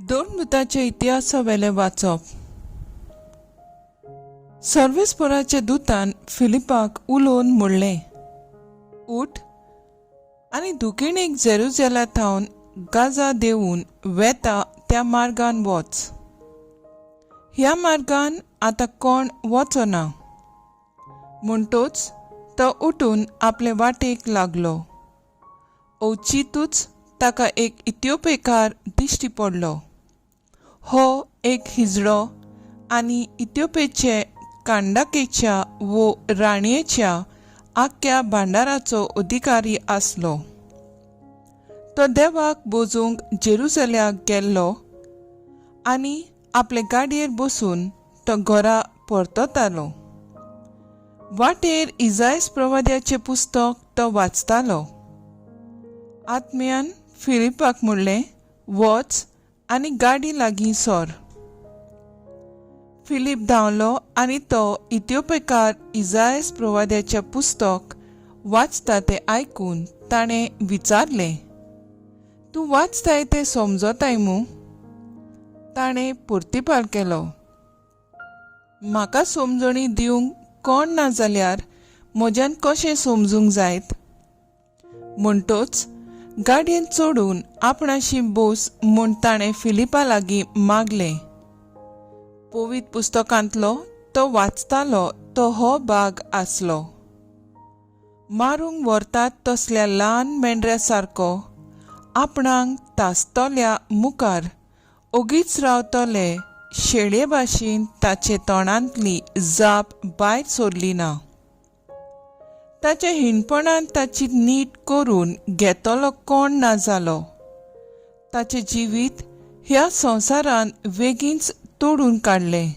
दोन दुतांचे इतिहासावेले वाचप. सर्वेस्पराचे दुतान फिलिपाक उलोवन म्हणलें, उठ आनी दुखिणीक जेरुसलेमा थावन गाजा देवून वेता त्या मार्गान वच. ह्या मार्गान आतां कोण वचना. म्हणटोच तो उठून आपले वाटेक लागलो. ओचितूच ताका एक इथिओपियेकार दिश्टी पडलो. हो एक हिजडो आनी इथिओपियेचे कांडाकेच्या वो राणयेच्या आख्या भांडाराचो अधिकारी आसलो. तो देवाक बोजूंक जेरुसल्याक गेल्लो आनी आपले गाडयेर बसून तो घरा परततालो. वाटेर इसायास प्रवाद्याचें पुस्तक तो वाचतालो. आत्म्यान फिलिपाक म्हणलें, वच आनी गाडी लागीं सोर. फिलीप धांवलो आनी तो इथिओपियेकार इसायास प्रवाद्याचें पुस्तक वाचता तें आयकून ताणें विचारलें, तूं वाचताय तें समजताय मू? ताणें परतिपाल केलो, म्हाका समजणी दिवंक कोण ना जाल्यार म्हज्यान कशें समजूंक जायत? म्हणटोच गाडयेन चडून आपणाशी बोस म्हूण ताणें फिलिपा लागीं मागलें. पवित्र पुस्तकांतलो तो वाचतालो तो हो भाग आसलो. मारूंक व्हरतात तसल्या ल्हान मेंढऱ्या सारको आपणाक तासतल्या मुखार ओगीच रावतले शेळये भाशेन ताचे तोंडांतली जाप भायर सरली ना. ताच्या हिणपणान ताची नीट करून घेतलो कोण ना जालो. ताचें जिवीत ह्या संवसारान बेगीनच तोडून काडलें.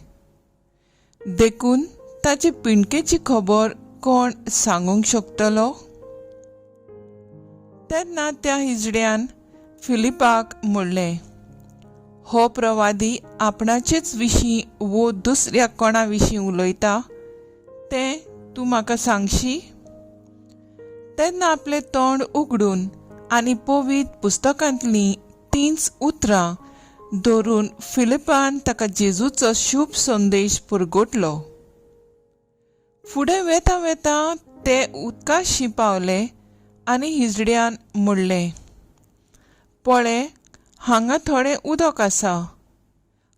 देखून ताचे पिणकेची खबर कोण सांगूंक शकतलो? तेन्ना त्या हिजड्यान फिलिपाक म्हणलें, हो प्रवादी आपणाचेच विशीं वो दुसऱ्या कोणा विशीं उलयता तें तूं म्हाका सांगशी? तेन्ना आपलें तोंड उगडून आनी पवित्र पुस्तकांतलीं 3 उतरां धरून फिलिपान ताका जेजूचो शुभ संदेश पुरगोटलो. फुडें वेता वेता ते उदकाशी पावले आनी हिजड्यान म्हणलें, पळय, हांगा थोडें उदक आसा.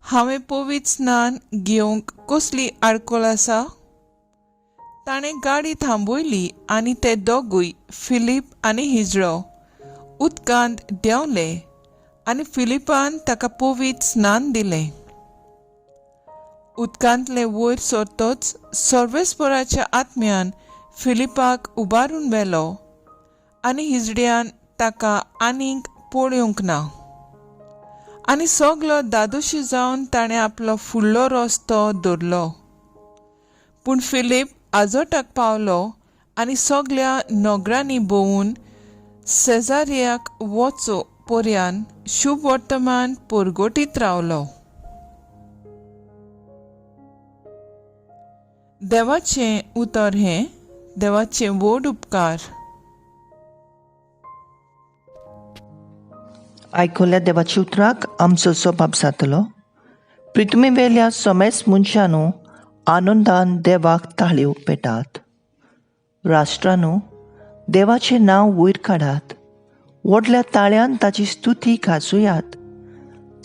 हांवें पवित्र स्नान घेवंक कसली आडखळ आसा? ताणें गाडी थांबयली आनी ते दोगूय, फिलीप आनी हिजडो, उदकांत देंवले आनी फिलिपान ताका पवित्र स्नान दिलें. उदकांतले वयर सरतच सर्वेस्पराच्या आत्म्यान फिलिपाक उबारून व्हेलो आनी हिजड्यान ताका आनीक पळोवंक ना. आनी सगलो दादोशी जावन ताणें आपलो फुडलो रस्तो धरलो. पूण फिलीप आजोटाक पावलो आनी सगल्या नगरांनी भोंवून सेजारियाक वचो पर्यान शुभ वर्तमान पुरगोटीत रावलो. देवाचें उतर हें, देवाचें व्हड उपकार. आयकल्ल्या देवाच्या उतराक आमचो जबाब जातलो. पृथ्वी वेल्या समेस मनशांनो आनंदान देवाक ताळयो पेटात. राष्ट्रांनो देवाचें नांव वयर काडात. व्हडल्या ताळ्यान ताची स्तुती गाजोयात.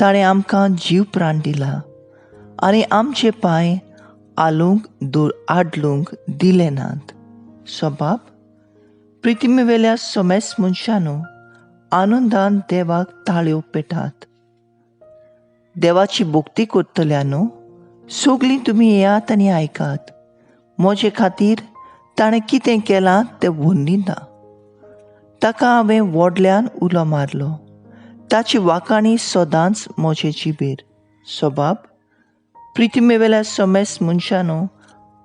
ताणें आमकां जीव प्राण दिला आनी आमचे पांय आलूंक आडलूंक दिले नात. सबाब, पृथ्वी वेल्या समेस मनशांनो आनंदान देवाक ताळयो पेटात. देवाची भक्ती करतल्यानो सगळीं तुमी येयात आनी आयकात. म्हजे खातीर ताणें कितें केलां तें वर्णिना. ताका हांवें व्हडल्यान उलो मारलो. ताची वाखाणी सदांच म्हजे जिबेर. सबाब, पृथ्वी वेल्या समेस मनशांनो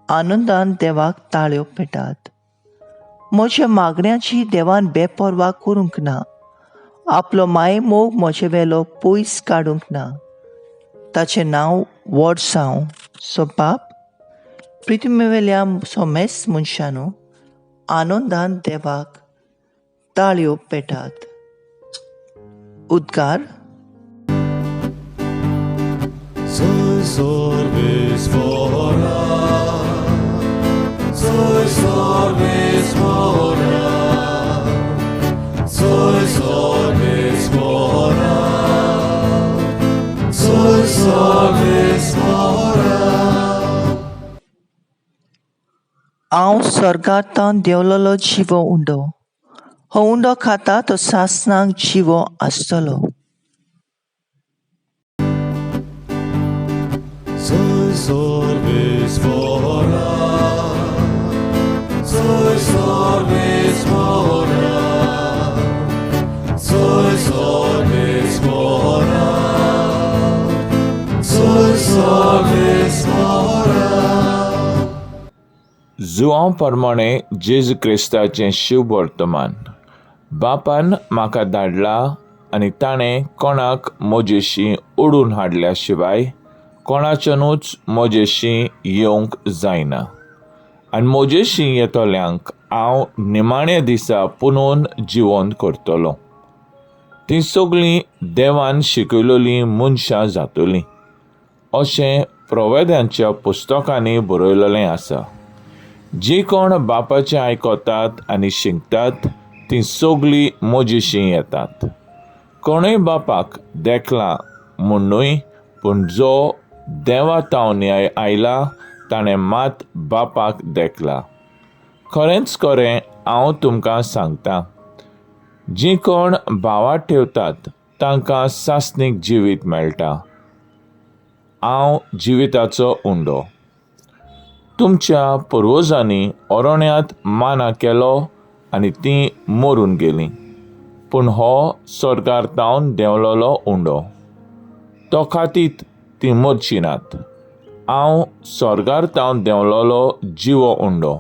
आनंदान देवाक ताळयो पेटात. म्हज्या मागण्यांची देवान बेपरवा करूंक ना. आपलो मायमोग म्हजे वेलो पयस काडूंक ना. ताचें नांव व्हड जावं. सबाब, पृथ्वी वेल्या समेस मनशांनो आनंदान देवाक ताळयो पेटात. उद्गार. Soy sorbes fora, soy sorbes fora, soy sorbes fora, soy sorbes fora. हांव स्वर्गांत देंवलोलो जिवो उंडो. हो उंडो खाता तो सासणाक जिवो आसतलो. Soy sorbes fora, soy sorbes fora, soy sorbes fora, soy sorbes fora. जुआं प्रमाणे जेजू क्रिस्ताचें शुभ वर्तमान बापान म्हाका धाडला आनी ताणें कोणाक म्हजेशी ओडून हाडल्या शिवाय कोणाच्यानूच म्हजेशी येवंक जायना. आनी म्हजेशी येतोल्यांक हांव निमाण्या दिसा पुनून जिवंत करतलों. तीं सगळीं देवान शिकयलोलीं मनशां जातलीं अशें प्रवेद्यांच्या पुस्तकांनी बरयलेलें आसा. जीं कोण बापाचें आयकतात आनी शिंकतात तीं सगळीं म्हजेशी येतात. कोणूय बापाक देखला म्हूण न्हय, पूण जो देवा तावनी आयला ताणें मात बापाक देखला. खरेंच खरें हांव तुमकां सांगतां, जीं कोण भावाक ठेवतात तांकां सासणीक जिवीत मेळटा. हांव जिविताचो उंडो. तुमच्या पुर्वजांनी अरण्यांत माना केलो आनी तीं मरून गेलीं, पूण हो स्वर्गांतावन देंवलोलो उंडो. तो खातीत तीं मरची नात. हांव स्वर्गांतावन देंवलोलो जिवो उंडो.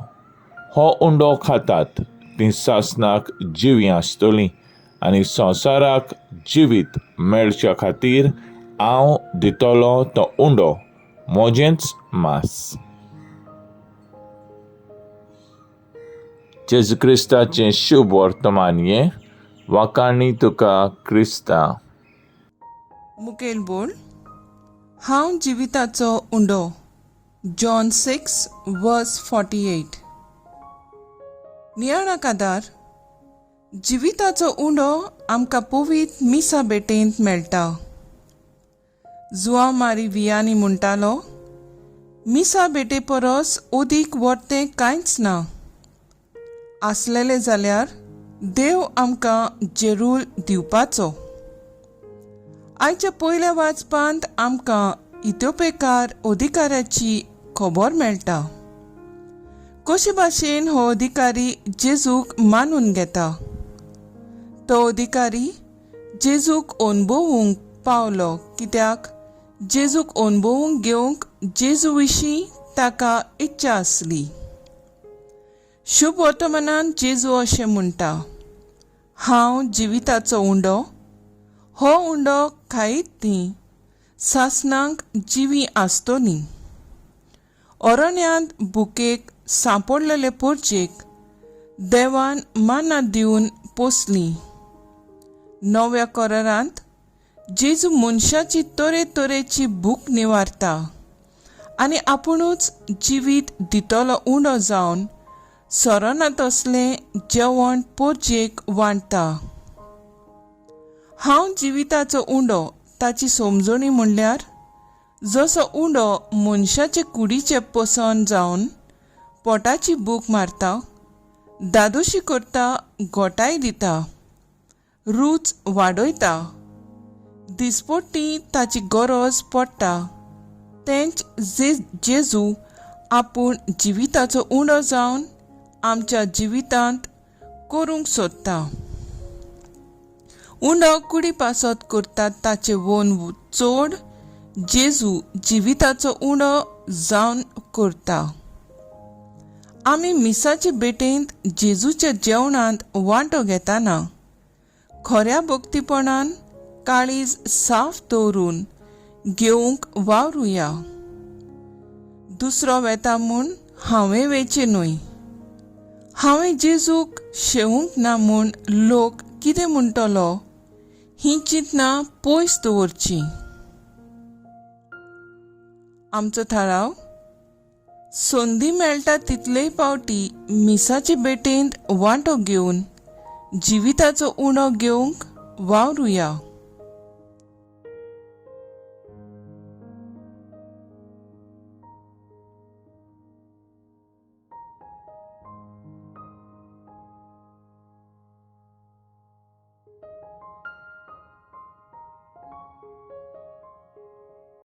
हो उंडो खातात तीं सासणाक जिवीं आसतलीं आनी संवसाराक जिवीत मेळच्या खातीर हांव दितलो तो उंडो म्हजेंच मांस. जेजू क्रिस्ताचें शुभ वर्तमान हें वाकाणी तुका क्रिस्ता. मुखेल बोल. हांव जिविताचो उंडो. जॉन 6:48. नियाळाक आदार. जिविताचो उंडो आमकां पवित्र मिसा बेटेंत मेळटा. जुआंव मारी वियांनी म्हणटालो, मिसा बेटे परस ओदीक वर्तें कांयच ना. आसलेले जाल्यार देव आमकां जरूर दिवपाचो. आयच्या पयल्या वाचपांत आमकां इथिओपियेकार अधिकाऱ्याची खबर मेळटा. कशे भाशेन हो अधिकारी जेजूक मानून घेता. तो अधिकारी जेजूक अणभवूंक पावलो कित्याक जेजूक अणभवूंक घेवंक जेजू विशीं ताका इच्छा आसली. शुभ वर्तमानांत जेजू अशें म्हणटा, हांव जिविताचो उंडो. हो उंडो खायत तीं सासणांक जिवीं आसतलीं. अरण्यांत भुकेक सांपडलेले पोरचेक देवान माना दिवन पोसली. नव्या करारांत जेजू मनशाची तरेतरेची भूक निवारता आनी आपुणूच जिवीत दितलो उंडो जावन सरोनांत असलें जेवण पोरचेक वांटता. हांव जिविताचो उंडो ताची समजणी म्हणल्यार जसो उंडो मनशाचे कुडीचे पसन जावन पोटाची भूक मारता, दादोशी करता, घोटाय दिता, रूच वाडयता, दिसपट्टी ताची गरज पडटा, तेंच जेजू आपूण जिविताचो उंडो जावन आमच्या जिवितांत करूंक सोदता. उंडो कुडी पासत करतात ताचे वोन चोड जेजू जिविताचो उंडो जावन करता. आमी मिसाचे बेटेंत जेजूच्या जेवणांत वांटो घेतना खऱ्या भक्तीपणान काळीज साफ दवरून घेवंक वावरुया. दुसरो वेता म्हूण हांवें वेचें न्हय. हांवें जेजूक शेवूंक ना म्हूण लोक कितें म्हणटलो ही चिंतना पयस दवरची. आमचो थाराव संदी मेळटा तितलेय पावटी मिसाचे बेटेंत वांटो घेवन जिविताचो उणो घेवंक वावरुया.